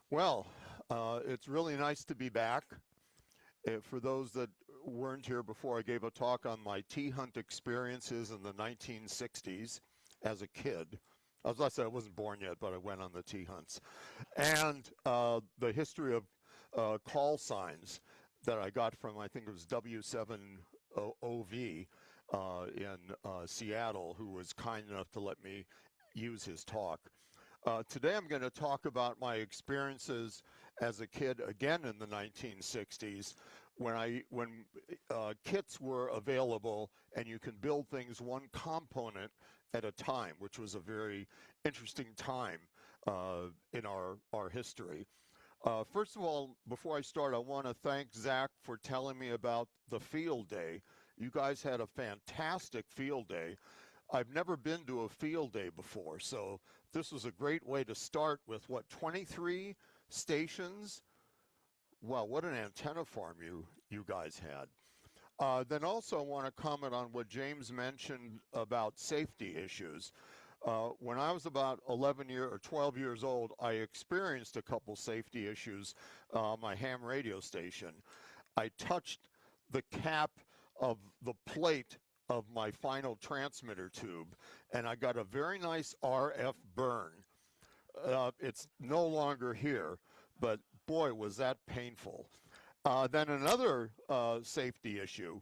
Well, it's really nice to be back. For those that weren't here before, I gave a talk on my tea hunt experiences in the 1960s as a kid. As I said, I wasn't born yet, but I went on the tea hunts. And the history of call signs that I got from, I think it was W6TWA in Seattle, who was kind enough to let me use his talk. Today I'm going to talk about my experiences as a kid again in the 1960s when kits were available and you can build things one component at a time, which was a very interesting time in our history. First of all, before I start, I want to thank Zach for telling me about the field day. You guys had a fantastic field day. I've never been to a field day before, so this was a great way to start with, what, 23 stations? Wow, what an antenna farm you guys had. Then also I want to comment on what James mentioned about safety issues. When I was about 12 years old, I experienced a couple safety issues on my ham radio station. I touched the cap of the plate of my final transmitter tube, and I got a very nice RF burn. It's no longer here, but boy, was that painful. Then another safety issue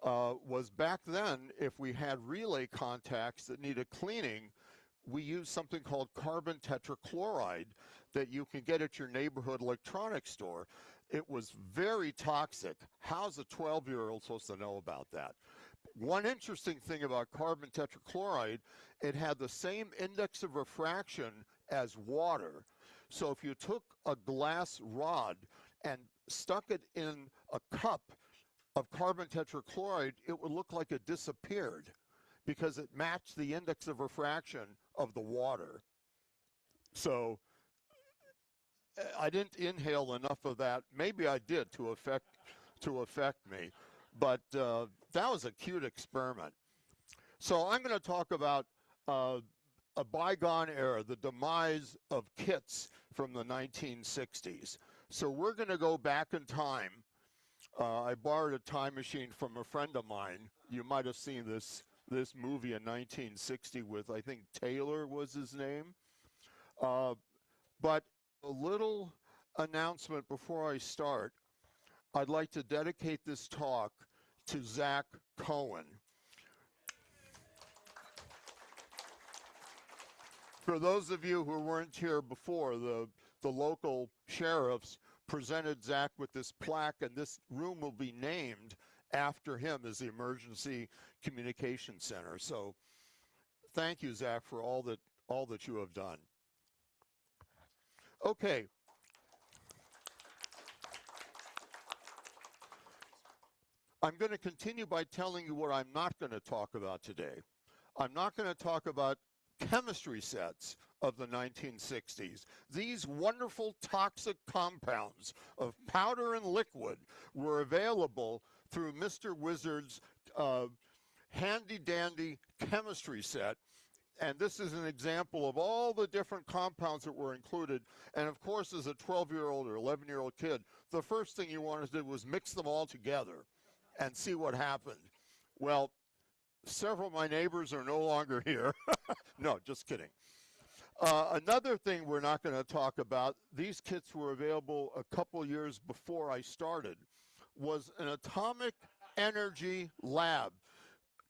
was back then, if we had relay contacts that needed cleaning, we used something called carbon tetrachloride that you can get at your neighborhood electronics store. It was very toxic. How's a 12-year-old supposed to know about that? One interesting thing about carbon tetrachloride, it had the same index of refraction as water. So if you took a glass rod and stuck it in a cup of carbon tetrachloride, it would look like it disappeared because it matched the index of refraction of the water. So I didn't inhale enough of that. Maybe I did to affect me. But that was a cute experiment. So I'm going to talk about a bygone era, the demise of kits from the 1960s. So we're going to go back in time. I borrowed a time machine from a friend of mine. You might have seen this movie in 1960 with, I think, Taylor was his name. But a little announcement before I start. I'd like to dedicate this talk to Zach Cohen. For those of you who weren't here before, the local sheriffs presented Zach with this plaque, and this room will be named after him as the Emergency Communication Center. So thank you, Zach, for all that you have done. Okay. I'm going to continue by telling you what I'm not going to talk about today. I'm not going to talk about chemistry sets of the 1960s. These wonderful toxic compounds of powder and liquid were available through Mr. Wizard's handy-dandy chemistry set. And this is an example of all the different compounds that were included. And of course, as a 12-year-old or 11-year-old kid, the first thing you wanted to do was mix them all together and see what happened. Well, several of my neighbors are no longer here. No, just kidding. Another thing we're not going to talk about, these kits were available a couple years before I started, was an atomic energy lab,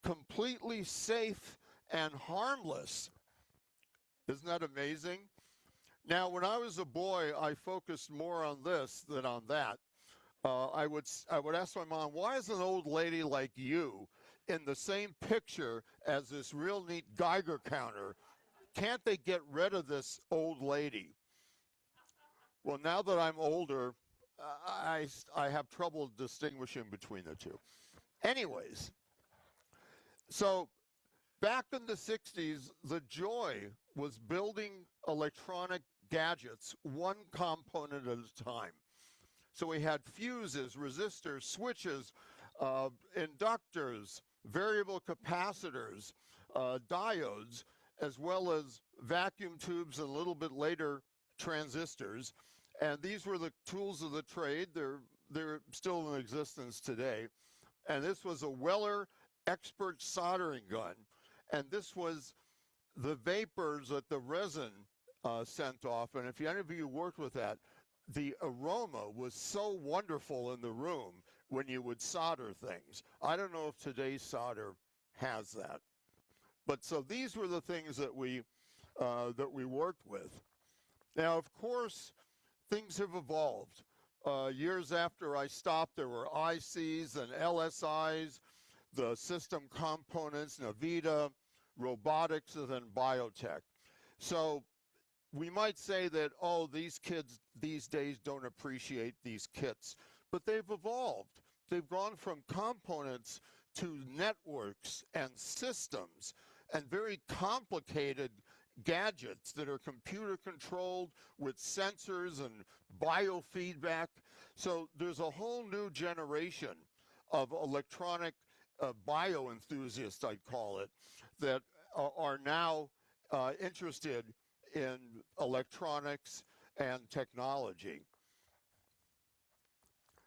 completely safe and harmless. Isn't that amazing? Now, when I was a boy, I focused more on this than on that. I would ask my mom, why is an old lady like you in the same picture as this real neat Geiger counter? Can't they get rid of this old lady? Well, now that I'm older, I have trouble distinguishing between the two. Anyways, so back in the 60s, the joy was building electronic gadgets one component at a time. So we had fuses, resistors, switches, inductors, variable capacitors, diodes, as well as vacuum tubes and a little bit later transistors. And these were the tools of the trade. They're still in existence today. And this was a Weller expert soldering gun. And this was the vapors that the resin sent off. And if any of you worked with that, the aroma was so wonderful in the room when you would solder things. I don't know if today's solder has that. But so these were the things that we worked with. Now, of course, things have evolved. Years after I stopped, there were ICs and LSIs, the system components, Navita, robotics, and then biotech. So we might say that, oh, these kids these days don't appreciate these kits, but they've evolved. They've gone from components to networks and systems and very complicated gadgets that are computer controlled with sensors and biofeedback. So there's a whole new generation of electronic bio enthusiasts, I'd call it, that are now interested in electronics and technology.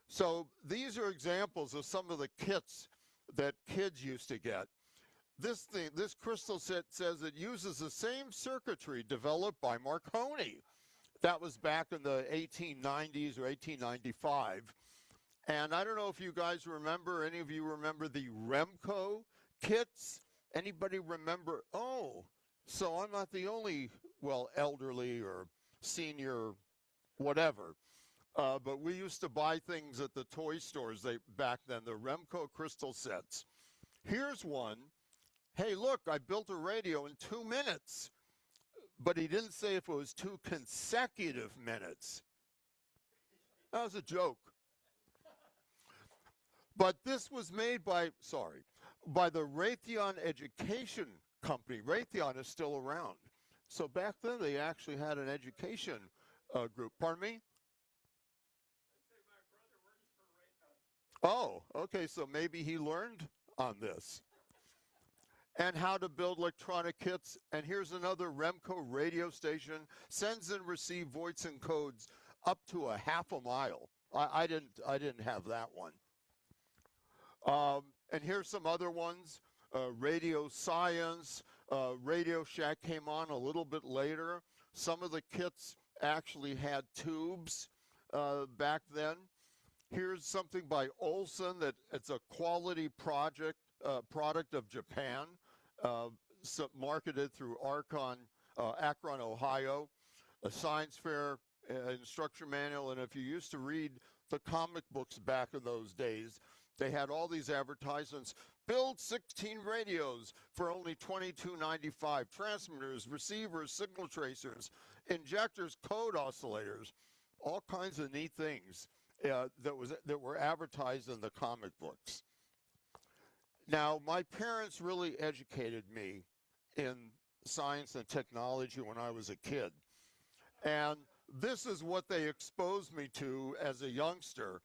So these are examples of some of the kits that kids used to get. This crystal set says it uses the same circuitry developed by Marconi. That was back in the 1890s or 1895. And I don't know if you guys remember, any of you remember the Remco kits? Anybody remember? Oh, so I'm not the only, well, elderly or senior, whatever. But we used to buy things at the toy stores back then, the Remco crystal sets. Here's one. Hey, look, I built a radio in 2 minutes. But he didn't say if it was 2 consecutive minutes. That was a joke. But this was made by the Raytheon Education Company. Raytheon is still around. So back then they actually had an education group. Pardon me? Oh, okay, so maybe he learned on this. And how to build electronic kits. And here's another Remco radio station, sends and receives voice and codes up to a half a mile. I didn't have that one. And here's some other ones. Radio Science, Radio Shack came on a little bit later. Some of the kits actually had tubes back then. Here's something by Olson that it's a quality product of Japan, marketed through Akron, Ohio, a science fair instruction manual. And if you used to read the comic books back in those days, they had all these advertisements. Build 16 radios for only $22.95. Transmitters, receivers, signal tracers, injectors, code oscillators, all kinds of neat things that were advertised in the comic books. Now, my parents really educated me in science and technology when I was a kid. And this is what they exposed me to as a youngster.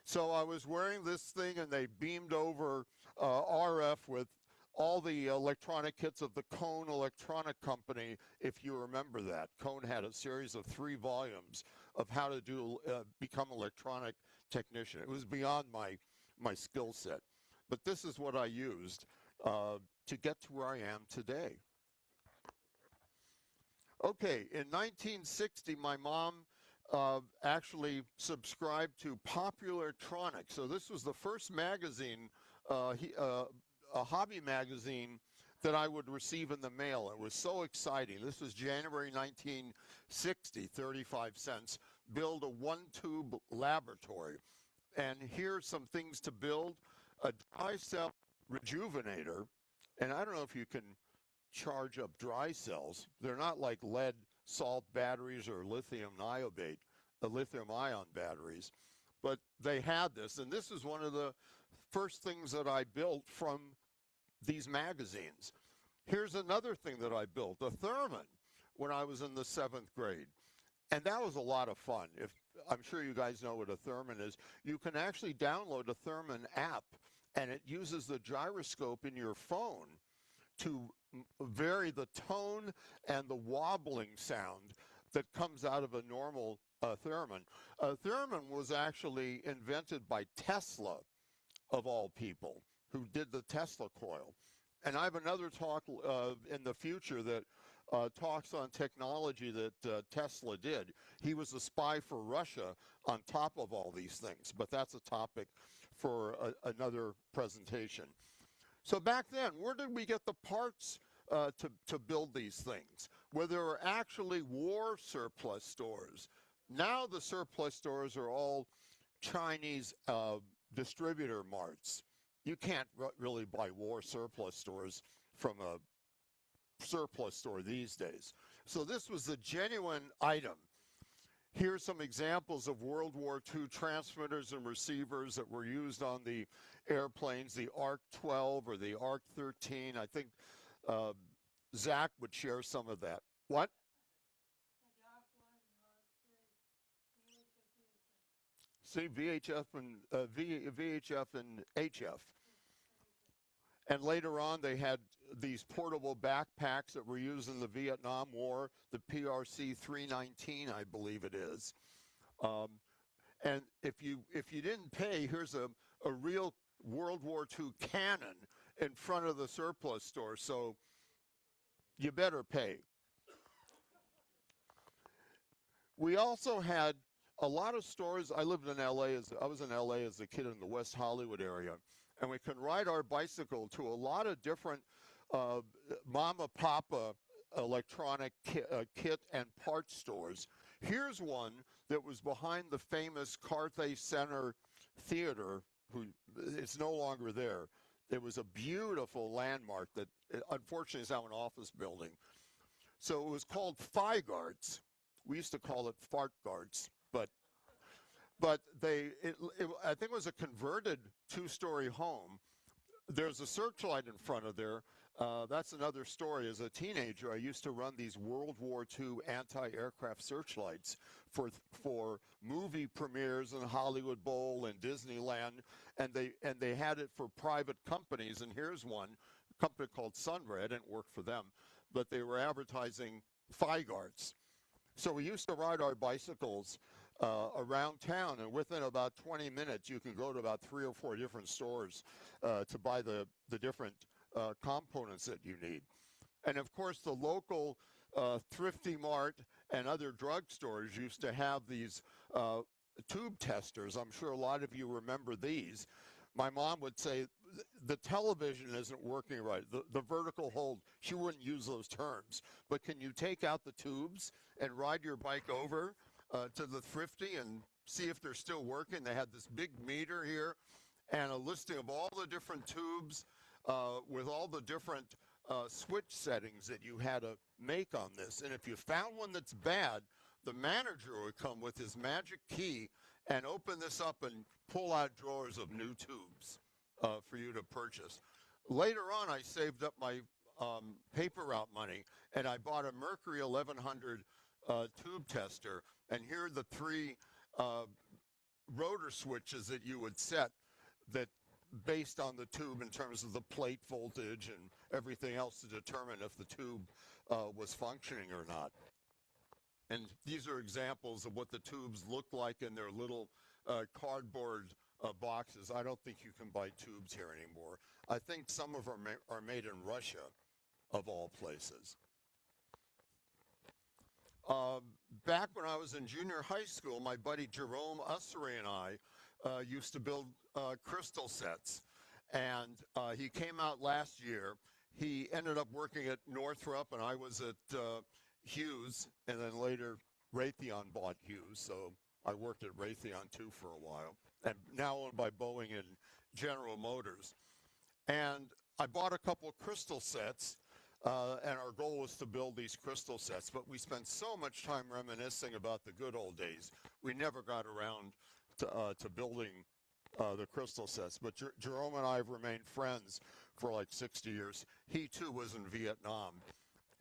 So I was wearing this thing, and they beamed over RF with all the electronic kits of the Cone Electronic Company, if you remember that. Cone had a series of 3 volumes of how to become an electronic technician. It was beyond my skill set. But this is what I used to get to where I am today. Okay, in 1960, my mom actually subscribed to Popular Electronics. So this was the first magazine, a hobby magazine that I would receive in the mail. It was so exciting. This was January 1960, 35 cents. Build a 1-tube laboratory. And here's some things to build. A dry cell rejuvenator. And I don't know if you can charge up dry cells. They're not like lead salt batteries or lithium ion batteries. But they had this. And this is one of the first things that I built from these magazines. Here's another thing that I built, a Thurman, when I was in the 7th grade. And that was a lot of fun. I'm sure you guys know what a Thurman is. You can actually download a Thurman app, and it uses the gyroscope in your phone to vary the tone and the wobbling sound that comes out of a normal theremin. Theremin was actually invented by Tesla, of all people, who did the Tesla coil. And I have another talk in the future that talks on technology that Tesla did. He was a spy for Russia on top of all these things, but that's a topic for another presentation. So back then, where did we get the parts to build these things? Where there were actually war surplus stores. Now the surplus stores are all Chinese distributor marts. You can't really buy war surplus stores from a surplus store these days. So this was a genuine item. Here's some examples of World War II transmitters and receivers that were used on the airplanes, the ARC-12 or the ARC-13. I think Zach would share some of that. What? See, VHF and HF. And later on, they had these portable backpacks that were used in the Vietnam War, the PRC-319, I believe it is. And if you didn't pay, here's a real World War II cannon in front of the surplus store, so you better pay. We also had a lot of stores. I lived in LA I was in LA as a kid in the West Hollywood area, and we could ride our bicycle to a lot of different mama papa electronic kit and parts stores. Here's one that was behind the famous Carthay Center Theater, it's no longer there. It was a beautiful landmark that unfortunately is now an office building. So it was called CVARC. We used to call it fart guards, but I think it was a converted two-story home. There's a searchlight in front of there. That's another story. As a teenager, I used to run these World War II anti-aircraft searchlights for movie premieres in Hollywood Bowl and Disneyland, and they had it for private companies. And here's one, a company called Sunray. I didn't work for them, but they were advertising CVARC. So we used to ride our bicycles around town, and within about 20 minutes, you can go to about 3 or 4 different stores to buy the different components that you need. And of course, the local Thrifty Mart and other drugstores used to have these tube testers. I'm sure a lot of you remember these. My mom would say, the television isn't working right, the vertical hold. She wouldn't use those terms. But can you take out the tubes and ride your bike over to the Thrifty and see if they're still working? They had this big meter here and a listing of all the different tubes with all the different switch settings that you had to make on this. And if you found one that's bad, the manager would come with his magic key and open this up and pull out drawers of new tubes for you to purchase. Later on, I saved up my paper route money, and I bought a Mercury 1100 tube tester. And here are the 3 rotor switches that you would set that based on the tube in terms of the plate voltage and everything else to determine if the tube was functioning or not. And these are examples of what the tubes look like in their little cardboard boxes. I don't think you can buy tubes here anymore. I think some of them are made in Russia, of all places. Back when I was in junior high school, my buddy Jerome Ussery and I used to build crystal sets. And he came out last year. He ended up working at Northrop, and I was at Hughes, and then later Raytheon bought Hughes, so I worked at Raytheon too for a while, and now owned by Boeing and General Motors. And I bought a couple of crystal sets, and our goal was to build these crystal sets, but we spent so much time reminiscing about the good old days, we never got around to building the crystal sets. But Jerome and I have remained friends for like 60 years. He too was in Vietnam.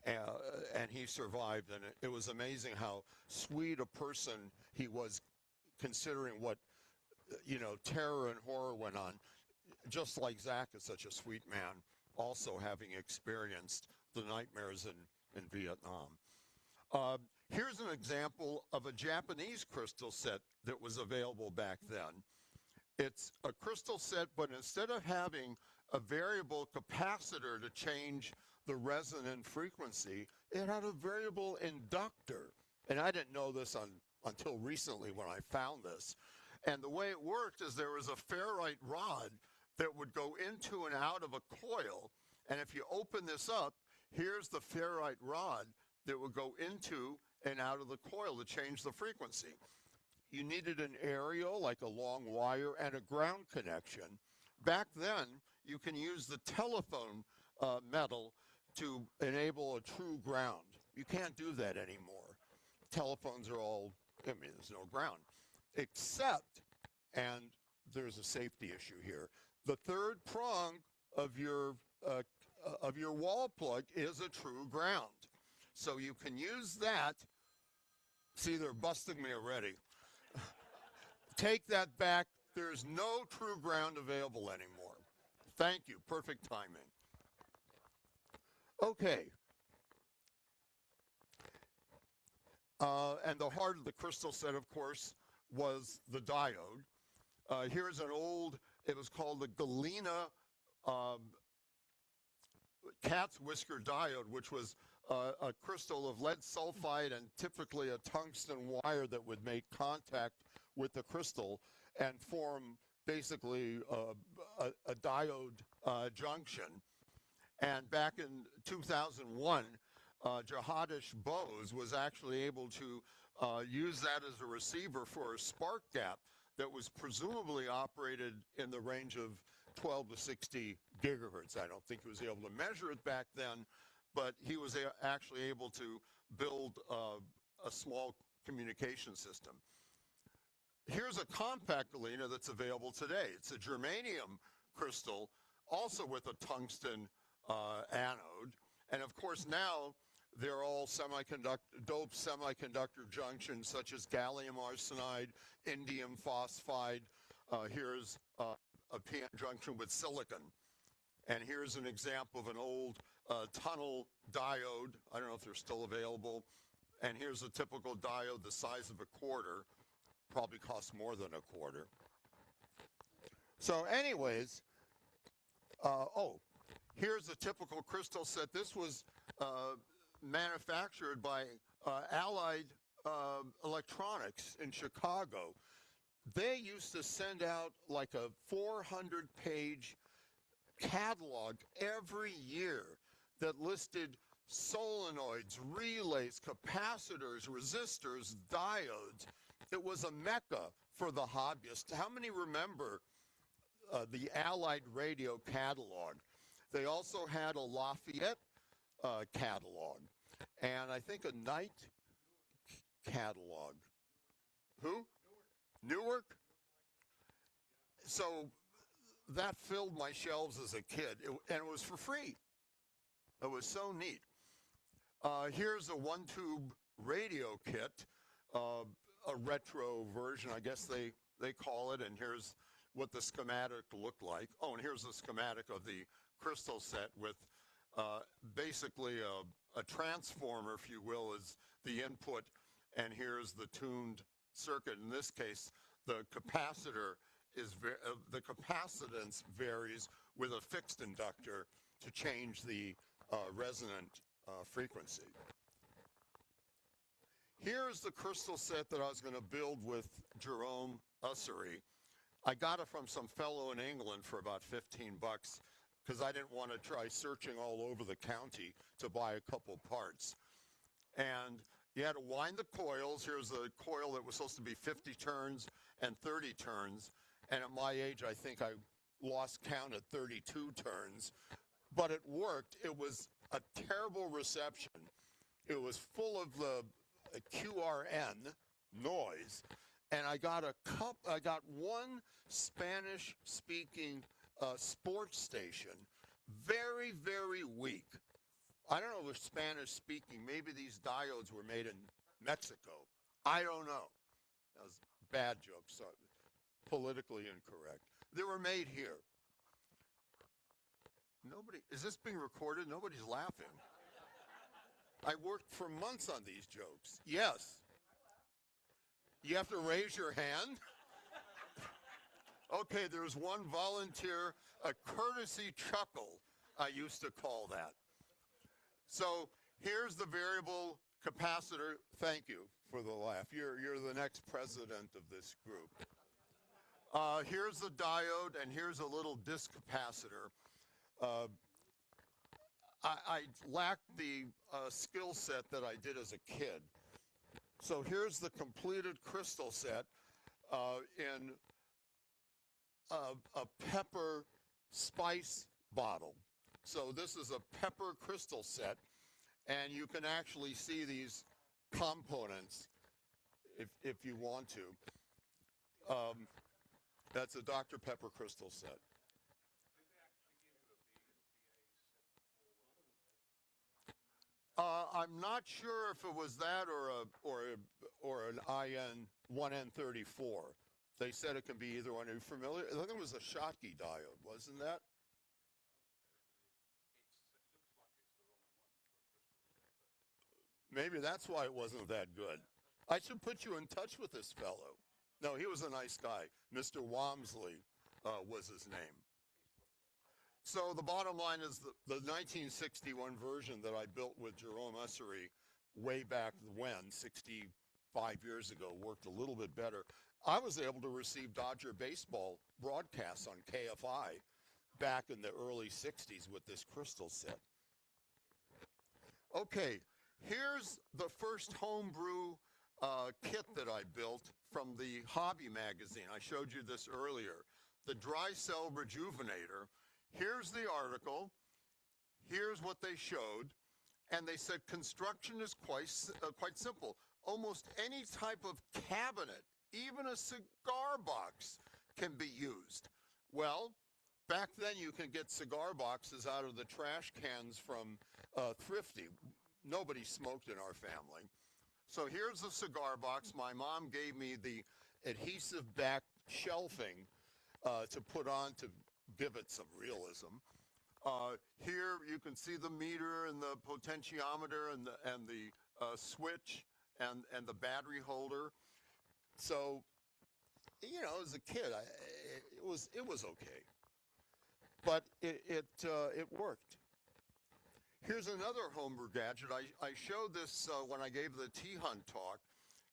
And he survived, and it was amazing how sweet a person he was, considering what, terror and horror went on. Just like Zach is such a sweet man, also having experienced the nightmares in Vietnam. Here's an example of a Japanese crystal set that was available back then. It's a crystal set, but instead of having a variable capacitor to change the resonant frequency, it had a variable inductor. And I didn't know this until recently when I found this. And the way it worked is there was a ferrite rod that would go into and out of a coil. And if you open this up, here's the ferrite rod that would go into and out of the coil to change the frequency. You needed an aerial, like a long wire, and a ground connection. Back then, you can use the telephone metal to enable a true ground. You can't do that anymore. Telephones are all, I mean, there's no ground. Except, and there's a safety issue here, the third prong of your wall plug is a true ground. So you can use that. See, they're busting me already. Take that back. There's no true ground available anymore. Thank you. Perfect timing. Okay. And the heart of the crystal set, of course, was the diode. Here's an old, it was called the Galena cat's whisker diode, which was a crystal of lead sulfide and typically a tungsten wire that would make contact with the crystal and form basically a diode junction. And back in 2001, Jahadish Bose was actually able to use that as a receiver for a spark gap that was presumably operated in the range of 12 to 60 gigahertz. I don't think he was able to measure it back then, but he was actually able to build a small communication system. Here's a compact galena that's available today. It's a germanium crystal, also with a tungsten anode. And of course now they're all doped semiconductor junctions such as gallium arsenide, indium phosphide. Here's a p-n junction with silicon. And here's an example of an old tunnel diode. I don't know if they're still available. And here's a typical diode the size of a quarter. Probably costs more than a quarter. So anyways, here's a typical crystal set. This was manufactured by Allied Electronics in Chicago. They used to send out like a 400-page catalog every year that listed solenoids, relays, capacitors, resistors, diodes. It was a mecca for the hobbyists. How many remember the Allied radio catalog? They also had a Lafayette catalog, and I think a Knight catalog. Who? Newark? So that filled my shelves as a kid, and it was for free. It was so neat. Here's a one-tube radio kit, a retro version, I guess they call it, and here's what the schematic looked like. Oh, and here's the schematic of the crystal set with basically a transformer, if you will, is the input, and here's the tuned circuit. In this case, the capacitor is the capacitance varies with a fixed inductor to change the resonant frequency. Here's the crystal set that I was going to build with Jerome Ussery. I got it from some fellow in England for about 15 bucks because I didn't want to try searching all over the county to buy a couple parts. And you had to wind the coils. Here's a coil that was supposed to be 50 turns and 30 turns. And at my age, I think I lost count at 32 turns. But it worked. It was a terrible reception. It was full of the QRN noise. And I got one Spanish-speaking sports station, very, very weak. I don't know if it was Spanish-speaking. Maybe these diodes were made in Mexico. I don't know. That was a bad joke, so politically incorrect. They were made here. Nobody, is this being recorded? Nobody's laughing. I worked for months on these jokes. Yes. You have to raise your hand. Okay, there's one volunteer, a courtesy chuckle, I used to call that. So here's the variable capacitor. Thank you for the laugh. You're the next president of this group. Here's the diode, and here's a little disc capacitor. I lacked the skill set that I did as a kid. So here's the completed crystal set in a pepper spice bottle. So this is a pepper crystal set, and you can actually see these components if you want to. That's a Dr. Pepper crystal set. I'm not sure if it was that or an IN 1N34. They said it can be either one. Are you familiar? I think it was a Schottky diode, wasn't that? Maybe that's why it wasn't that good. I should put you in touch with this fellow. No, he was a nice guy. Mr. Walmsley was his name. So the bottom line is the 1961 version that I built with Jerome Ussery way back when, 65 years ago, worked a little bit better. I was able to receive Dodger baseball broadcasts on KFI back in the early 60s with this crystal set. Okay, here's the first homebrew kit that I built from the Hobby magazine. I showed you this earlier. The dry cell rejuvenator. Here's the article. Here's what they showed. And they said construction is quite simple. Almost any type of cabinet, even a cigar box, can be used. Well, back then you can get cigar boxes out of the trash cans from Thrifty. Nobody smoked in our family. So here's the cigar box. My mom gave me the adhesive back shelving to put on to give it some realism. Here you can see the meter and the potentiometer and the switch and the battery holder. So, you know, as a kid, it was okay, but it worked. Here's another homebrew gadget. I showed this when I gave the T-Hunt talk.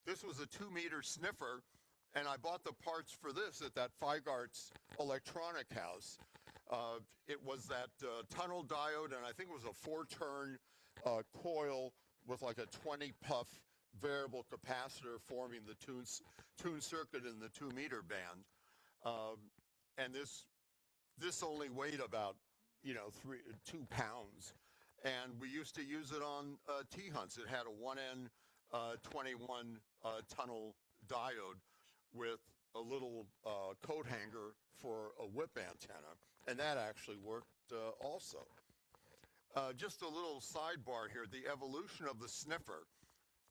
This was a 2-meter sniffer, and I bought the parts for this at that Feigart's electronic house. It was that tunnel diode, and I think it was a 4-turn coil with like a 20-puff variable capacitor forming the tune circuit in the 2-meter band. And this only weighed about, 2 pounds. And we used to use it on T-Hunts. It had a 1N21 tunnel diode with a little coat hanger for a whip antenna, and that actually worked also. Just a little sidebar here, the evolution of the sniffer.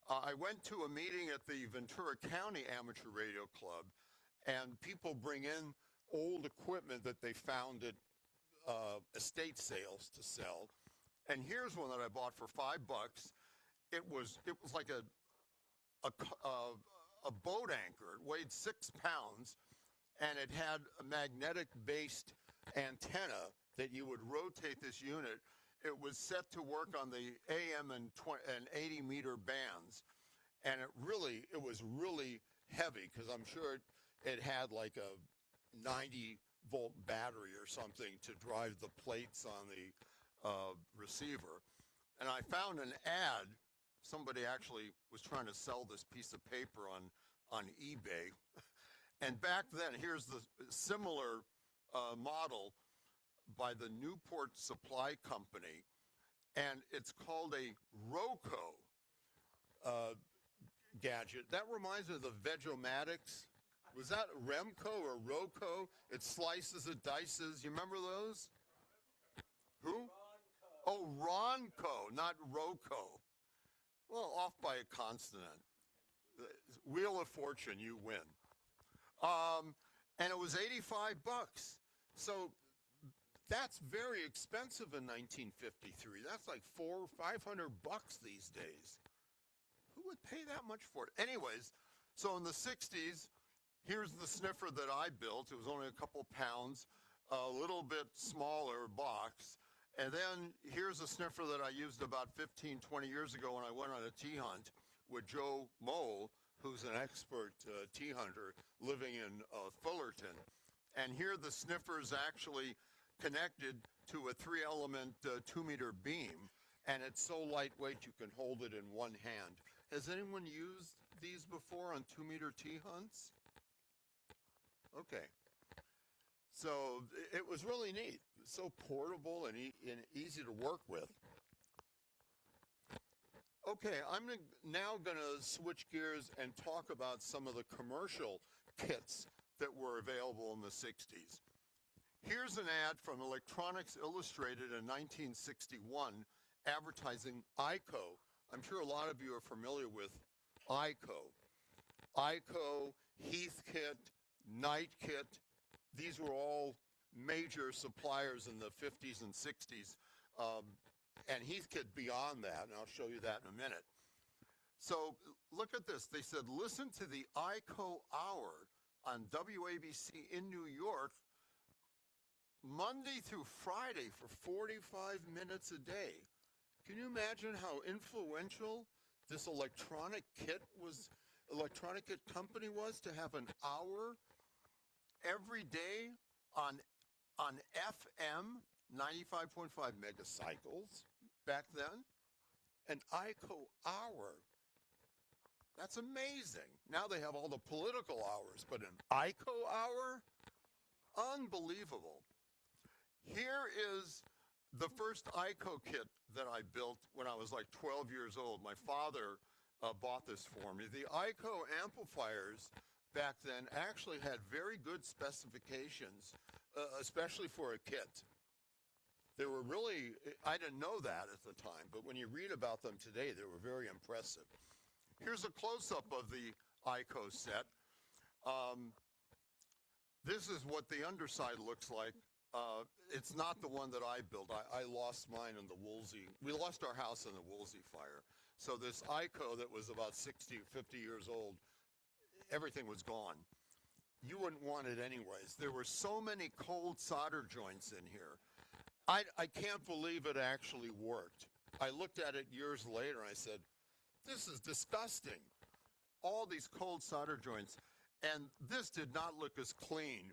I went to a meeting at the Ventura County Amateur Radio Club, and people bring in old equipment that they found at estate sales to sell. And here's one that I bought for $5. It was like a boat anchor. It weighed 6 pounds, and it had a magnetic-based antenna that you would rotate this unit. It was set to work on the AM and 80-meter bands, and it was really heavy because I'm sure it had like a 90-volt battery or something to drive the plates on the receiver. And I found an ad. Somebody actually was trying to sell this piece of paper on eBay. And back then, here's the similar model by the Newport Supply Company, and it's called a Roco gadget. That reminds me of the Vegomatics. Was that Remco or Roco? It slices, it dices. You remember those? Who? Oh, Ronco, not Roco. Well, off by a consonant. Wheel of Fortune, you win. And it was $85. So That's very expensive in 1953. That's like $400 or $500 these days. Who would pay that much for it? Anyways, so in the 60s, here's the sniffer that I built. It was only a couple pounds, a little bit smaller box. And then here's a sniffer that I used about 15, 20 years ago when I went on a tea hunt with Joe Mole, who's an expert tea hunter living in Fullerton. And here the sniffer is actually connected to a 3-element 2-meter beam, and it's so lightweight you can hold it in one hand. Has anyone used these before on 2-meter tea hunts? Okay. So it was really neat. So portable and easy to work with. Okay, I'm now going to switch gears and talk about some of the commercial kits that were available in the 60s. Here's an ad from Electronics Illustrated in 1961 advertising ICO. I'm sure a lot of you are familiar with ICO. ICO, Heathkit, Nightkit, these were all major suppliers in the 50s and 60s, and Heathkit beyond that, and I'll show you that in a minute. So look at this. They said, listen to the ICO Hour on WABC in New York Monday through Friday for 45 minutes a day. Can you imagine how influential this electronic kit company was to have an hour every day on FM, 95.5 megacycles back then? An ICO hour. That's amazing. Now they have all the political hours, but an ICO hour? Unbelievable. Here is the first ICO kit that I built when I was like 12 years old. My father bought this for me. The ICO amplifiers back then actually had very good specifications, especially for a kit. They were really, I didn't know that at the time, but when you read about them today, they were very impressive. Here's a close-up of the ICO set. This is what the underside looks like. It's not the one that I built. I lost mine in the Woolsey. We lost our house in the Woolsey fire. So this ICO that was about 60, 50 years old, everything was gone. You wouldn't want it anyways. There were so many cold solder joints in here. I can't believe it actually worked. I looked at it years later and I said, this is disgusting. All these cold solder joints. And this did not look as clean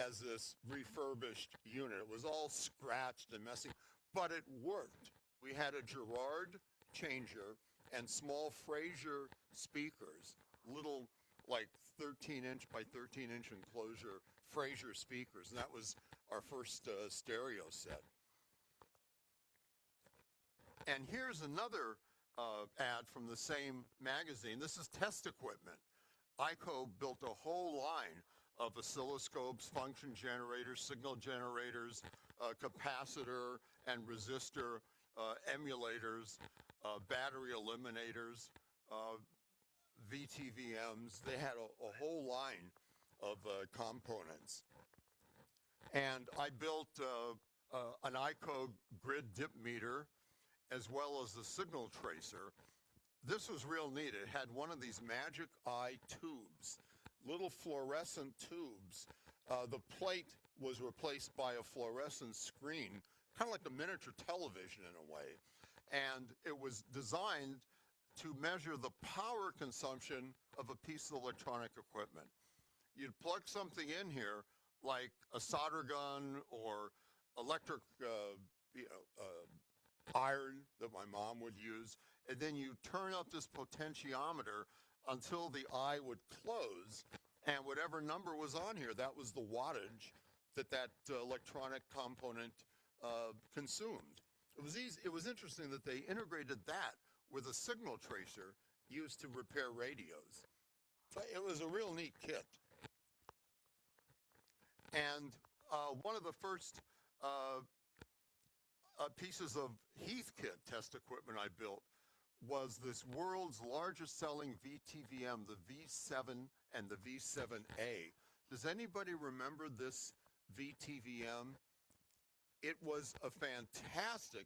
as this refurbished unit. It was all scratched and messy, but it worked. We had a Girard changer and small Fraser speakers, little like 13-inch by 13-inch enclosure Fraser speakers, and that was our first stereo set. And here's another ad from the same magazine. This is test equipment. ICO built a whole line of oscilloscopes, function generators, signal generators, capacitor and resistor emulators, battery eliminators, VTVMs. They had a whole line of components. And I built an ICO grid dip meter as well as the signal tracer. This was real neat. It had one of these magic eye tubes, little fluorescent tubes. The plate was replaced by a fluorescent screen, kind of like a miniature television in a way. And it was designed to measure the power consumption of a piece of electronic equipment. You'd plug something in here, like a solder gun or electric iron that my mom would use, and then you turn up this potentiometer until the eye would close, and whatever number was on here, that was the wattage that electronic component consumed. It was easy. It was interesting that they integrated that with a signal tracer used to repair radios. It was a real neat kit. And one of the first pieces of Heathkit test equipment I built was this world's largest selling VTVM, the V7 and the V7A. Does anybody remember this VTVM? It was a fantastic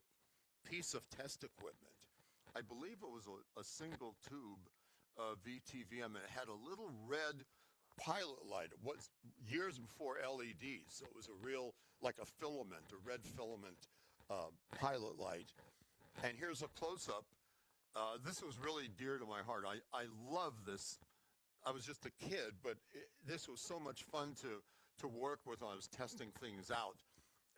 piece of test equipment. I believe it was a single tube VTVM, and it had a little red pilot light. It was years before LEDs, so it was a real, like a filament, a red filament pilot light. And here's a close-up. This was really dear to my heart. I love this. I was just a kid, but this was so much fun to work with when I was testing things out.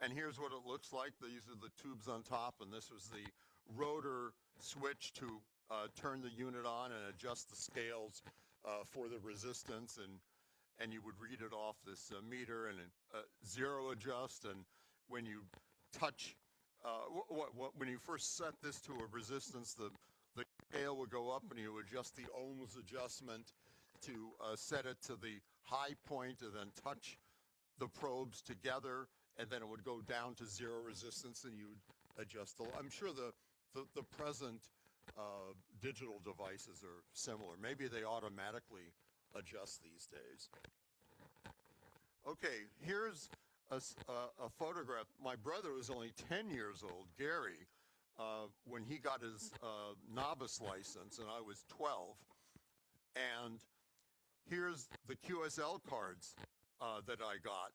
And here's what it looks like. These are the tubes on top, and this was the rotor switch to turn the unit on and adjust the scales for the resistance, and you would read it off this meter and zero adjust. And when you touch, when you first set this to a resistance, the scale would go up, and you adjust the ohms adjustment to set it to the high point, and then touch the probes together, and then it would go down to zero resistance, and you would adjust I'm sure the present digital devices are similar. Maybe they automatically adjust these days. Okay, here's a photograph. My brother was only 10 years old, Gary, when he got his novice license, and I was 12. And here's the QSL cards that I got.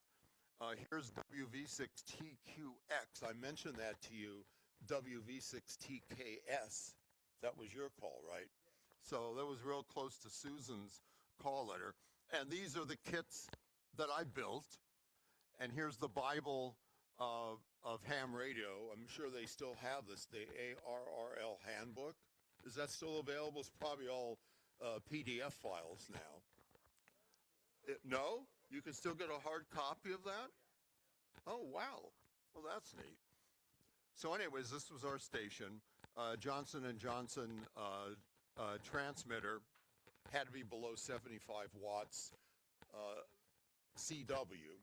Here's WV6TQX. I mentioned that to you, WV6TKS. That was your call, right? So that was real close to Susan's call letter. And these are the kits that I built. And here's the Bible of ham radio. I'm sure they still have this, the ARRL handbook. Is that still available? It's probably all PDF files now. No? You can still get a hard copy of that? Oh, wow. Well, that's neat. So anyways, this was our station. Johnson & Johnson transmitter had to be below 75 watts CW.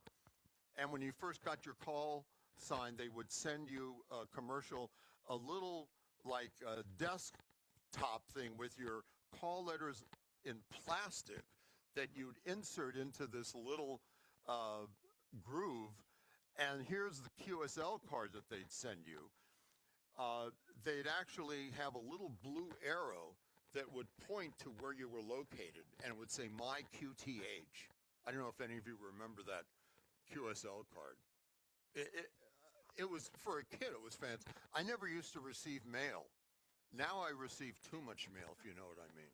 And when you first got your call sign, they would send you a commercial, a little like a desktop thing with your call letters in plastic that you'd insert into this little groove. And here's the QSL card that they'd send you. They'd actually have a little blue arrow that would point to where you were located, and it would say My QTH. I don't know if any of you remember that QSL card. It was, for a kid, it was fantastic. I never used to receive mail. Now I receive too much mail, if you know what I mean.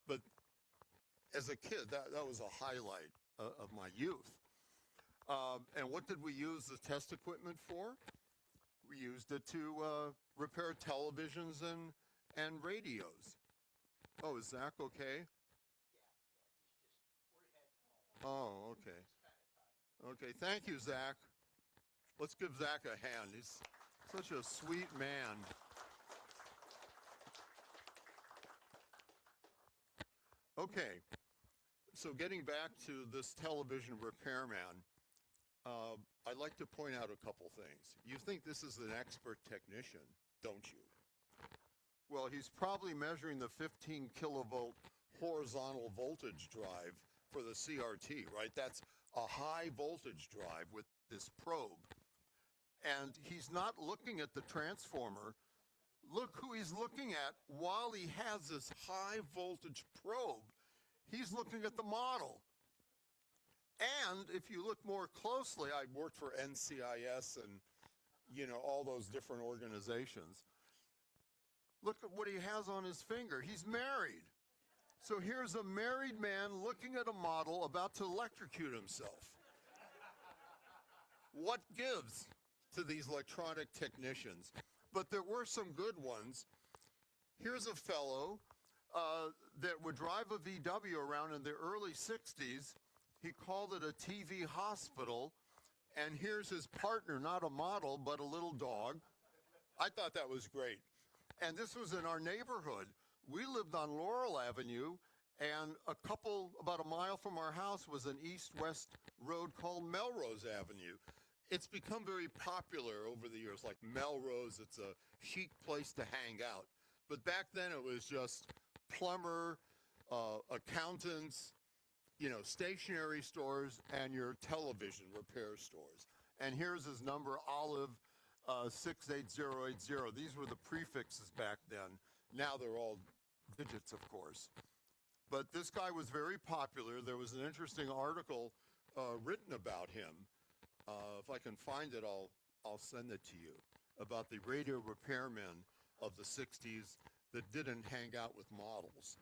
But as a kid, that was a highlight of my youth. And what did we use the test equipment for? We used it to repair televisions and radios. Oh, is Zach okay? Oh, okay. Okay, thank you, Zach. Let's give Zach a hand. He's such a sweet man. Okay, so getting back to this television repairman, I'd like to point out a couple things. You think this is an expert technician, don't you? Well, he's probably measuring the 15 kilovolt horizontal voltage drive for the CRT, right? That's a high voltage drive with this probe. And he's not looking at the transformer. Look who he's looking at while he has this high voltage probe. He's looking at the model. And if you look more closely, I worked for NCIS and, you know, all those different organizations. Look at what he has on his finger. He's married. So here's a married man looking at a model about to electrocute himself. What gives to these electronic technicians? But there were some good ones. Here's a fellow that would drive a VW around in the early 60s. He called it a TV hospital. And here's his partner, not a model, but a little dog. I thought that was great. And this was in our neighborhood. We lived on Laurel Avenue, and about a mile from our house was an east-west road called Melrose Avenue. It's become very popular over the years, like Melrose. It's a chic place to hang out. But back then it was just plumber, accountants, you know, stationery stores, and your television repair stores. And here's his number, Olive 68080. These were the prefixes back then. Now they're all digits, of course. But this guy was very popular. There was an interesting article written about him. If I can find it, I'll send it to you, about the radio repairmen of the 60s that didn't hang out with models.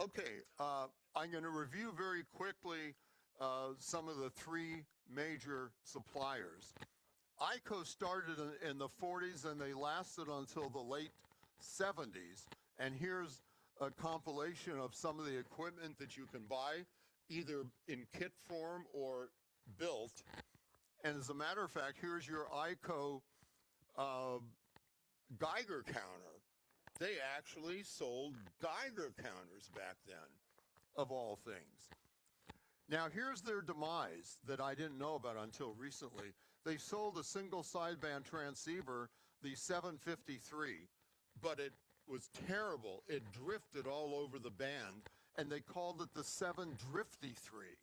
Okay, I'm going to review very quickly some of the three major suppliers. ICO started in the 40s and they lasted until the late 70s. And here's a compilation of some of the equipment that you can buy, either in kit form or built. And as a matter of fact, here's your ICO Geiger counter. They actually sold Geiger counters back then, of all things. Now, here's their demise that I didn't know about until recently. They sold a single sideband transceiver, the 753, but it was terrible. It drifted all over the band, and they called it the 7drifty3.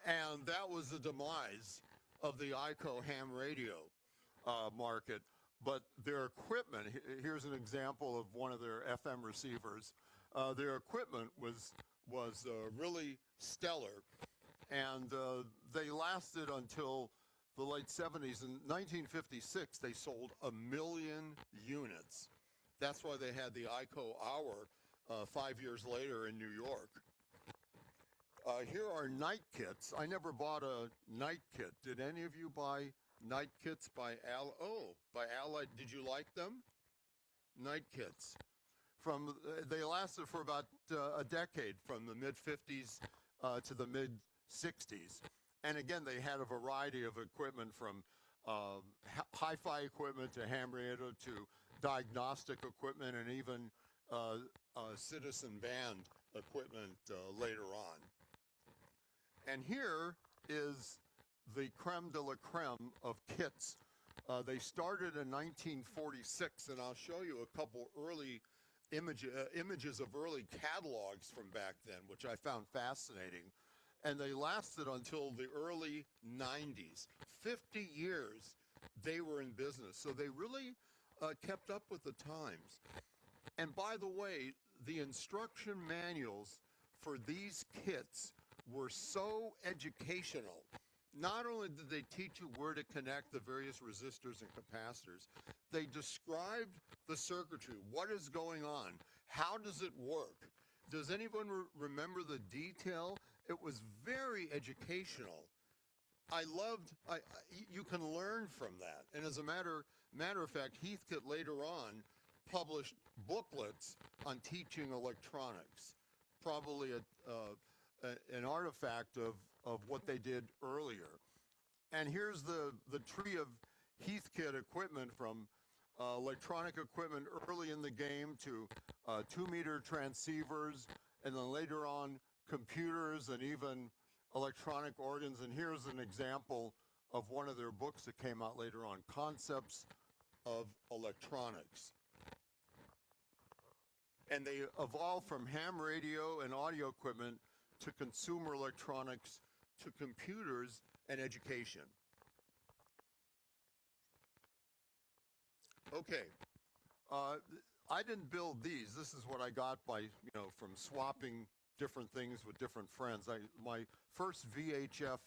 And that was the demise of the ICO ham radio market. But their equipment, here's an example of one of their FM receivers. Their equipment was really stellar, and they lasted until the late 70s. In 1956, they sold 1 million units. That's why they had the ICO Hour 5 years later in New York. Here are night kits. I never bought a night kit. Did any of you buy night kits by Allied? Did you like them? Night kits. They lasted for about a decade, from the mid-50s to the mid-60s. And again, they had a variety of equipment, from hi-fi equipment to ham radio to diagnostic equipment, and even citizen band equipment later on. And here is the creme de la creme of kits. They started in 1946, and I'll show you a couple early images of early catalogs from back then, which I found fascinating. And they lasted until the early 90s. 50 years they were in business. So they really kept up with the times. And by the way, the instruction manuals for these kits were so educational. Not only did they teach you where to connect the various resistors and capacitors, they described the circuitry. What is going on? How does it work? Does anyone remember the detail? It was very educational. You can learn from that. And as a matter of fact, Heathkit later on published booklets on teaching electronics, probably an artifact of what they did earlier. And here's the tree of Heathkit equipment, from electronic equipment early in the game to 2-meter transceivers, and then later on computers and even electronic organs. And here's an example of one of their books that came out later on, Concepts of Electronics. And they evolved from ham radio and audio equipment to consumer electronics to computers and education. Okay, I didn't build these. This is what I got by, from swapping different things with different friends. My first VHF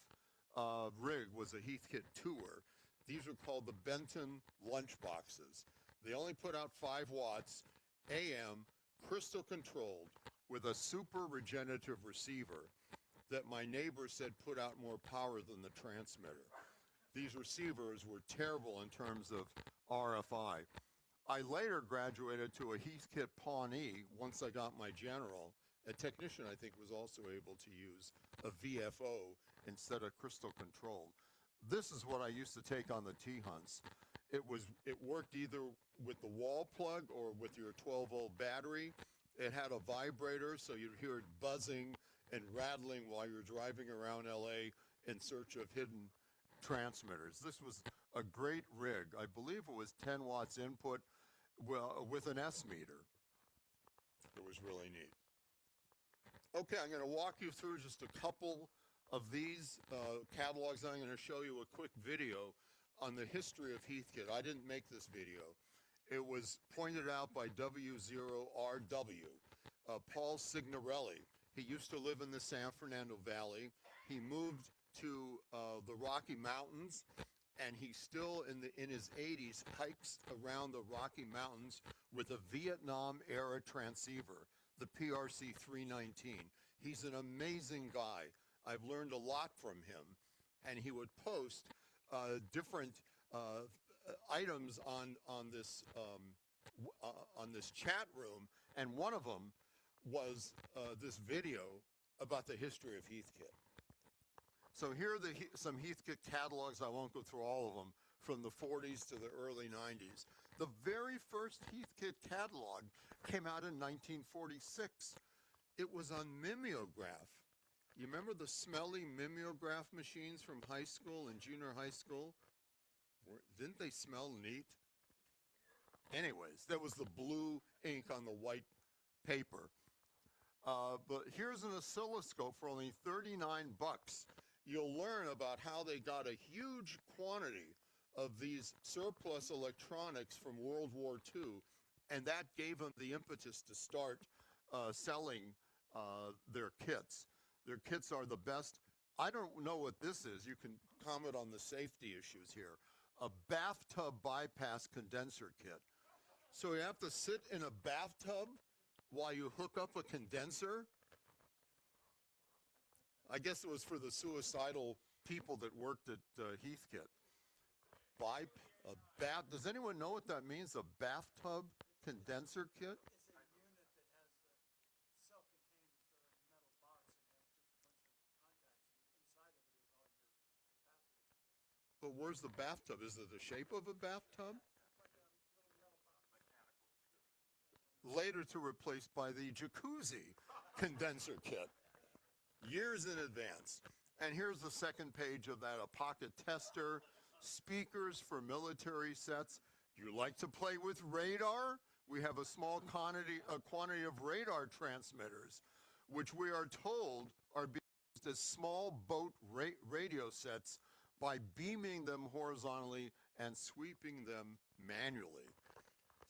rig was a Heathkit Tour. These were called the Benton lunchboxes. They only put out 5 watts, AM, crystal controlled, with a super regenerative receiver that my neighbor said put out more power than the transmitter. These receivers were terrible in terms of RFI. I later graduated to a Heathkit Pawnee once I got my General. A technician, I think, was also able to use a VFO instead of crystal controlled. This is what I used to take on the T-hunts. It worked either with the wall plug or with your 12-volt battery. It had a vibrator, so you'd hear it buzzing and rattling while you're driving around LA in search of hidden transmitters. This was a great rig. I believe it was 10 watts input, well, with an S meter. It was really neat. Okay, I'm going to walk you through just a couple of these catalogs. I'm going to show you a quick video on the history of Heathkit. I didn't make this video. It was pointed out by W0RW, Paul Signorelli. He used to live in the San Fernando Valley. He moved to the Rocky Mountains, and he still in his 80s hikes around the Rocky Mountains with a Vietnam-era transceiver, the PRC 319. He's an amazing guy. I've learned a lot from him, and he would post different items on this chat room, and one of them was this video about the history of Heathkit. So here are some Heathkit catalogs. I won't go through all of them, from the 40s to the early 90s. The very first Heathkit catalog came out in 1946. It was on mimeograph. You remember the smelly mimeograph machines from high school and junior high school? Didn't they smell neat? Anyways, that was the blue ink on the white paper. But here's an oscilloscope for only 39 bucks. You'll learn about how they got a huge quantity of these surplus electronics from World War II, and that gave them the impetus to start selling their kits. Their kits are the best. I don't know what this is. You can comment on the safety issues here. A bathtub bypass condenser kit. So you have to sit in a bathtub while you hook up a condenser? I guess it was for the suicidal people that worked at Heathkit. Does anyone know what that means, a bathtub condenser kit? It's a unit that has self-contained, it's a metal box and has just a bunch of contacts, and inside of it is all your bathrooms. But where's the bathtub? Is it the shape of a bathtub? Like a little metal box. Later to replace by the jacuzzi condenser kit, years in advance. And here's the second page of that, a pocket tester, speakers for military sets. You like to play with radar? We have a small quantity of radar transmitters, which we are told are being used as small boat radio sets by beaming them horizontally and sweeping them manually.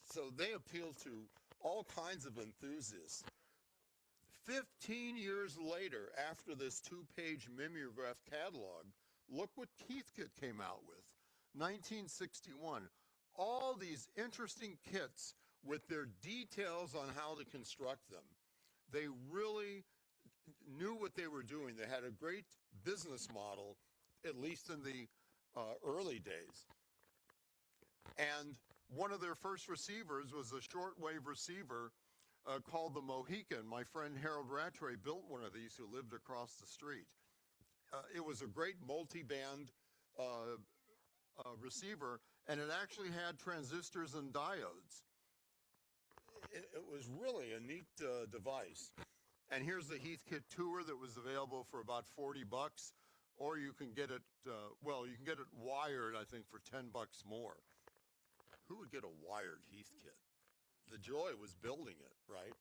So they appeal to all kinds of enthusiasts. 15 years later, after this two-page mimeograph catalog, look what Heathkit came out with, 1961. All these interesting kits with their details on how to construct them. They really knew what they were doing. They had a great business model, at least in the early days. And one of their first receivers was a shortwave receiver called the Mohican. My friend Harold Rattray built one of these, who lived across the street. It was a great multi-band receiver, and it actually had transistors and diodes. It was really a neat device. And here's the Heathkit Tour that was available for about 40 bucks, or you can get it, you can get it wired, I think, for 10 bucks more. Who would get a wired Heathkit? The joy was building it, right?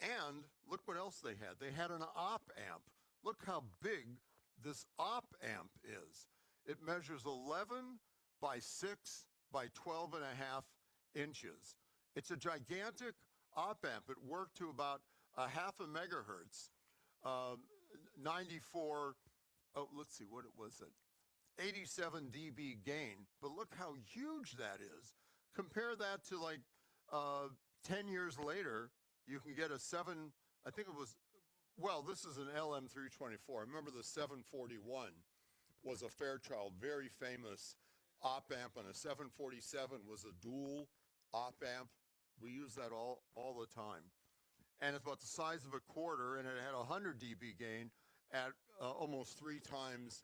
And look what else they had. They had an op amp. Look how big this op amp is. It measures 11 by 6 by 12 and a half inches. It's a gigantic op amp. It worked to about a half a megahertz, 94, let's see, what was it? 87 dB gain. But look how huge that is. Compare that to like 10 years later, you can get a this is an LM324. I remember the 741 was a Fairchild, very famous op amp, and a 747 was a dual op amp. We use that all the time. And it's about the size of a quarter, and it had 100 dB gain at almost 3 times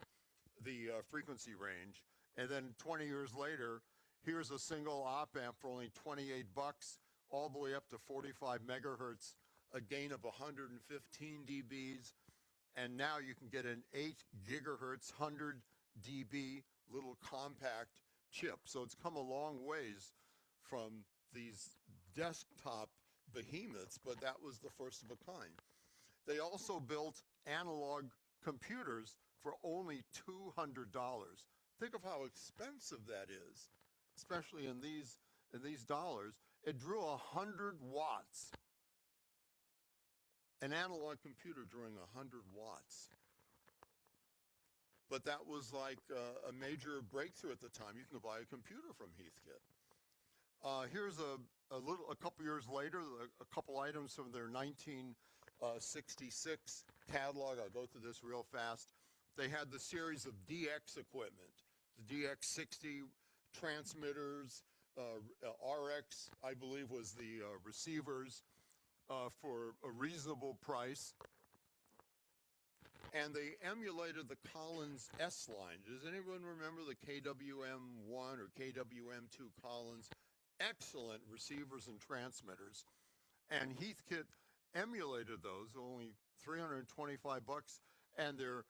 the frequency range. And then 20 years later, here's a single op amp for only 28 bucks, all the way up to 45 megahertz, a gain of 115 dBs. And now you can get an 8 gigahertz, 100 dB little compact chip. So it's come a long ways from these desktop behemoths, but that was the first of a kind. They also built analog computers for only $200. Think of how expensive that is, especially in these dollars. It drew 100 watts. An analog computer drawing 100 watts. But that was like a major breakthrough at the time. You can buy a computer from Heathkit. Here's a couple years later, a couple items from their 1966 catalog. I'll go through this real fast. They had the series of DX equipment, the DX60 transmitters, RX, I believe, was the receivers for a reasonable price. And they emulated the Collins S line. Does anyone remember the KWM1 or KWM2 Collins? Excellent receivers and transmitters. And Heathkit emulated those, only $325, and their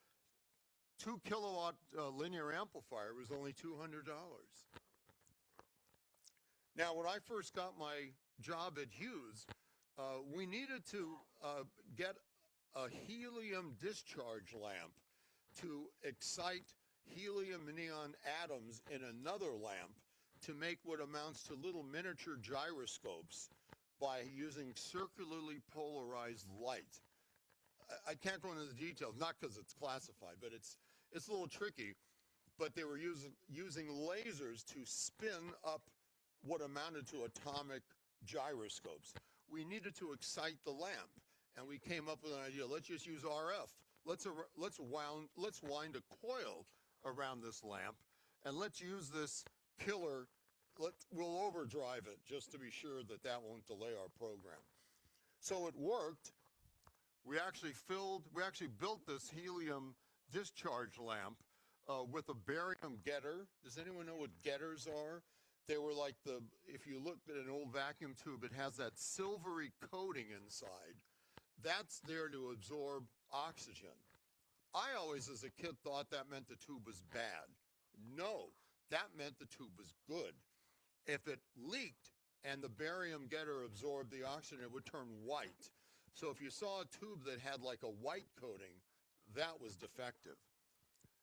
2 kilowatt linear amplifier was only $200. Now, when I first got my job at Hughes, we needed to get a helium discharge lamp to excite helium neon atoms in another lamp to make what amounts to little miniature gyroscopes by using circularly polarized light. I can't go into the details, not because it's classified, but it's a little tricky. But they were using lasers to spin up what amounted to atomic gyroscopes. We needed to excite the lamp, and we came up with an idea. Let's just use RF. Let's wind a coil around this lamp, and let's use this killer. We'll overdrive it just to be sure that that won't delay our program. So it worked. We actually built this helium discharge lamp with a barium getter. Does anyone know what getters are? They were like if you looked at an old vacuum tube, it has that silvery coating inside. That's there to absorb oxygen. I always, as a kid, thought that meant the tube was bad. No, that meant the tube was good. If it leaked and the barium getter absorbed the oxygen, it would turn white. So if you saw a tube that had like a white coating, that was defective.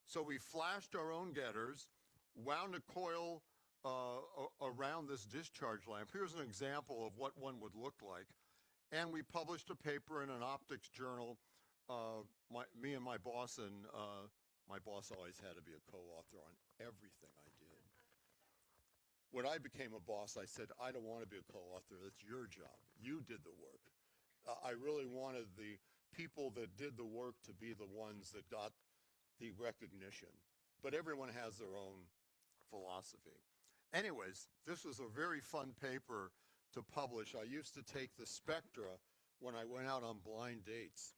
So we flashed our own getters, wound a coil around this discharge lamp. Here's an example of what one would look like. And we published a paper in an optics journal. Me and my boss, and my boss always had to be a co-author on everything I did. When I became a boss, I said, I don't want to be a co-author. That's your job. You did the work. I really wanted the people that did the work to be the ones that got the recognition. But everyone has their own philosophy. Anyways, this was a very fun paper to publish. I used to take the spectra when I went out on blind dates.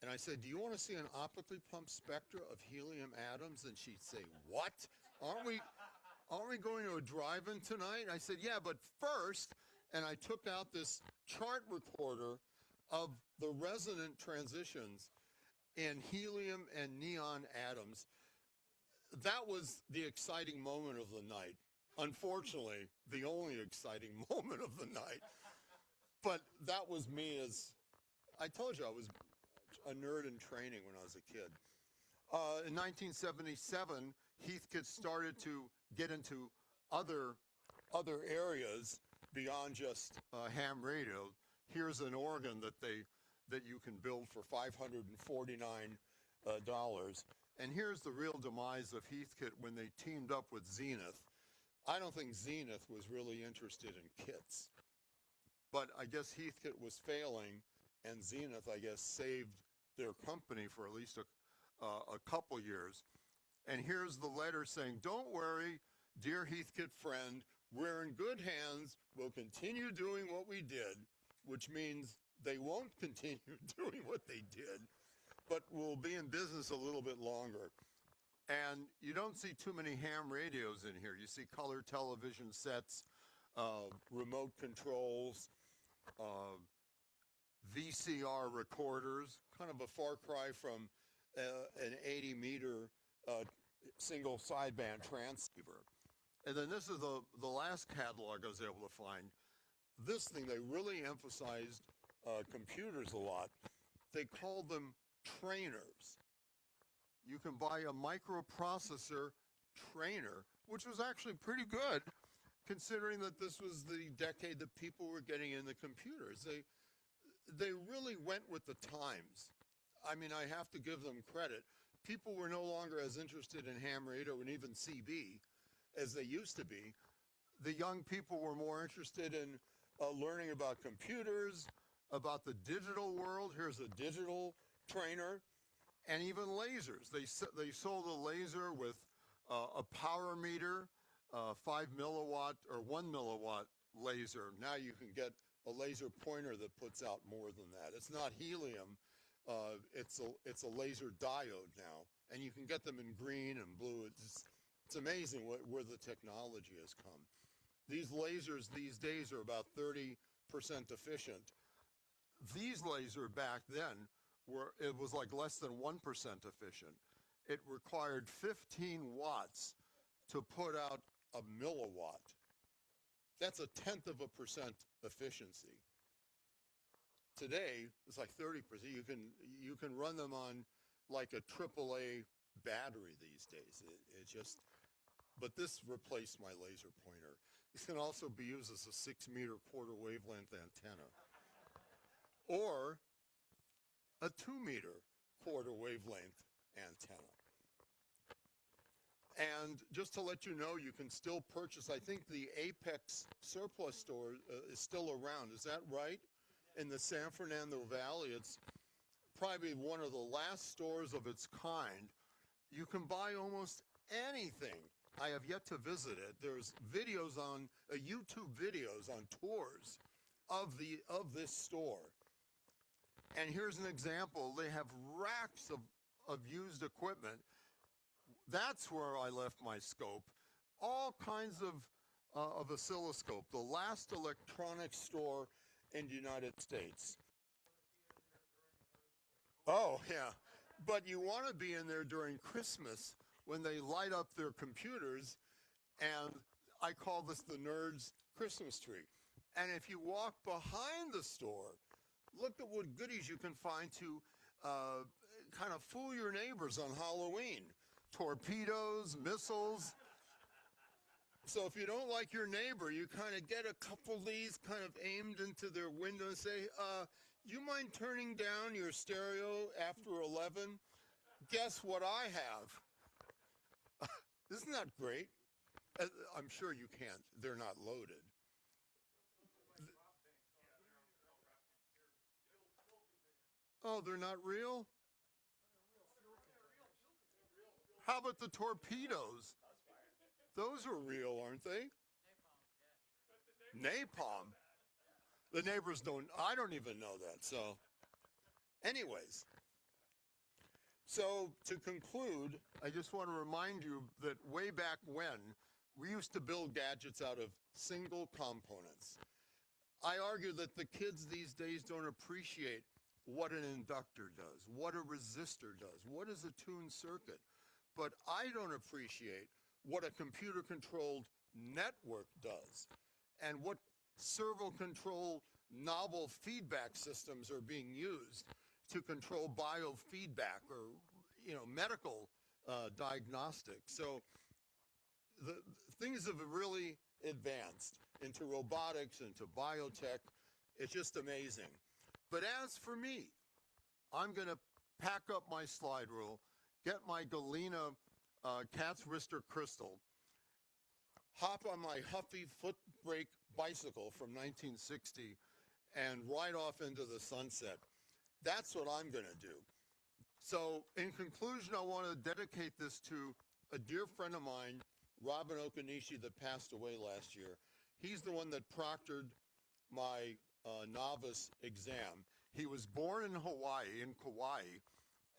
And I said, do you want to see an optically pumped spectra of helium atoms? And she'd say, what? Aren't we going to a drive-in tonight? I said, yeah, but first, and I took out this chart recorder of the resonant transitions in helium and neon atoms. That was the exciting moment of the night. Unfortunately, the only exciting moment of the night. But that was me as, I told you I was a nerd in training when I was a kid. In 1977, Heathkit started to get into other areas beyond just ham radio. Here's an organ that you can build for $549. And here's the real demise of Heathkit when they teamed up with Zenith. I don't think Zenith was really interested in kits. But I guess Heathkit was failing, and Zenith, I guess, saved their company for at least a couple years. And here's the letter saying, don't worry, dear Heathkit friend, we're in good hands. We'll continue doing what we did, which means they won't continue doing what they did, but we'll be in business a little bit longer. And you don't see too many ham radios in here. You see color television sets, remote controls, VCR recorders, kind of a far cry from an 80-meter single sideband transceiver. And then this is the last catalog I was able to find. This thing, they really emphasized computers a lot. They call them trainers. You can buy a microprocessor trainer, which was actually pretty good considering that this was the decade that people were getting into computers. They really went with the times. I mean, I have to give them credit. People were no longer as interested in ham radio and even CB as they used to be. The young people were more interested in learning about computers, about the digital world. Here's a digital trainer, and even lasers. They sold a laser with a power meter, 5 milliwatt or 1 milliwatt laser. Now you can get a laser pointer that puts out more than that. It's not helium. It's a laser diode now, and you can get them in green and blue. It's amazing where the technology has come. These lasers these days are about 30% efficient. These lasers back then it was like less than 1% efficient. It required 15 watts to put out a milliwatt. That's 1/10 of a percent efficiency. Today, it's like 30%. You can run them on like a AAA battery these days. But this replaced my laser pointer. This can also be used as a 6-meter quarter wavelength antenna, or a 2-meter quarter wavelength antenna. And just to let you know, you can still purchase, I think the Apex Surplus store is still around. Is that right? In the San Fernando Valley, it's probably one of the last stores of its kind. You can buy almost anything. I have yet to visit it. There's videos on YouTube videos on tours of this store. And here's an example. They have racks of used equipment. That's where I left my scope. All kinds of oscilloscope. The last electronics store in the United States. Oh, yeah. But you want to be in there during Christmas when they light up their computers, and I call this the nerd's Christmas tree. And if you walk behind the store, look at what goodies you can find to kind of fool your neighbors on Halloween. Torpedoes, missiles. So if you don't like your neighbor, you kind of get a couple of these kind of aimed into their window and say, you mind turning down your stereo after 11? Guess what I have? Isn't that great? I'm sure you can't. They're not loaded. Oh, they're not real? How about the torpedoes? Those are real, aren't they? Napalm. The neighbors I don't even know that. So, anyways. So, to conclude, I just want to remind you that way back when, we used to build gadgets out of single components. I argue that the kids these days don't appreciate what an inductor does, what a resistor does, what is a tuned circuit. But I don't appreciate what a computer-controlled network does and what servo-controlled novel feedback systems are being used to control biofeedback or, medical diagnostics. So the things have really advanced into robotics, into biotech. It's just amazing. But as for me, I'm going to pack up my slide rule, get my Galena cat's wrister crystal, hop on my Huffy foot brake bicycle from 1960, and ride off into the sunset. That's what I'm going to do. So in conclusion, I want to dedicate this to a dear friend of mine, Robin Okanishi, that passed away last year. He's the one that proctored my novice exam. He was born in Hawaii, in Kauai,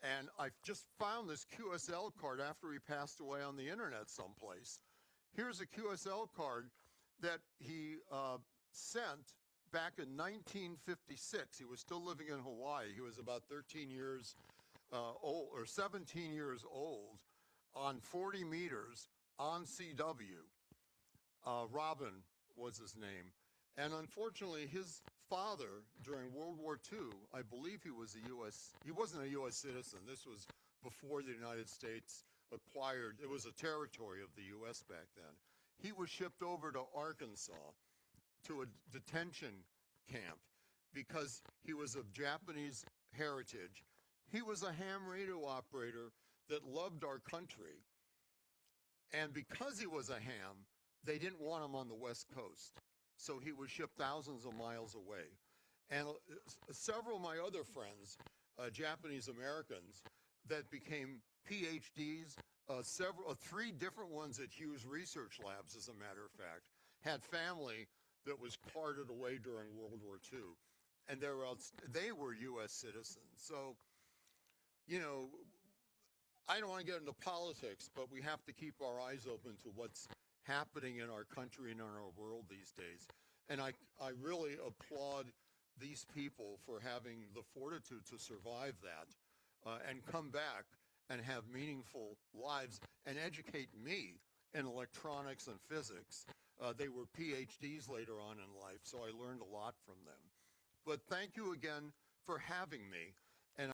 and I just found this QSL card after he passed away on the internet someplace. Here's a QSL card that he sent back in 1956. He was still living in Hawaii. He was about 13 years old, or 17 years old, on 40 meters on CW. Robin was his name. And unfortunately, his father, during World War II, I believe he was he wasn't a U.S. citizen. This was before the United States acquired, it was a territory of the U.S. back then. He was shipped over to Arkansas to a detention camp because he was of Japanese heritage. He was a ham radio operator that loved our country. And because he was a ham, they didn't want him on the West Coast. So he was shipped thousands of miles away. And several of my other friends, Japanese Americans, that became PhDs, three different ones at Hughes Research Labs, as a matter of fact, had family that was carted away during World War II. And they were U.S. citizens. So, you know, I don't want to get into politics, but we have to keep our eyes open to what's happening in our country and in our world these days. And I really applaud these people for having the fortitude to survive that and come back and have meaningful lives and educate me in electronics and physics. They were PhDs later on in life, so I learned a lot from them. But thank you again for having me.